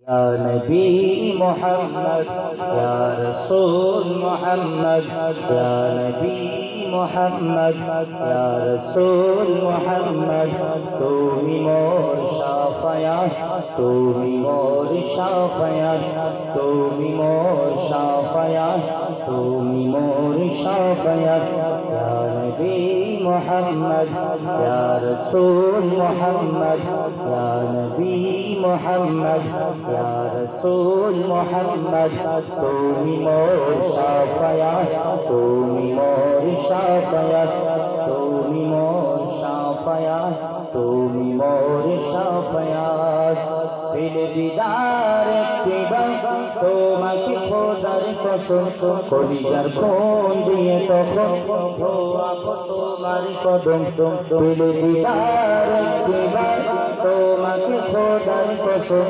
या नबी मोहम्मद या रसूल मोहम्मद या नबी मोहम्मद या रसूल मोहम्मद तुमी मोर शाफायात तुमी मोर शाफायात तुमी मोर शाफायात तुमी मोर शाफायात या नबी मोहम्मद या रसूल मोहम्मद या नबी मोहम्मद या रसूल मोहम्मद तुमी मोर शाफायात तुमी मोर शाफायात तुमी मोर शाफायात तुमी मोर शाफायात दिल दीदार একটিবার তোমাকে খোদার কসম কলিজার কোন দিয়ে তখন ধোয়া তোমার কদম দিল দীদার একটিবার তোমাকে খোদার কসম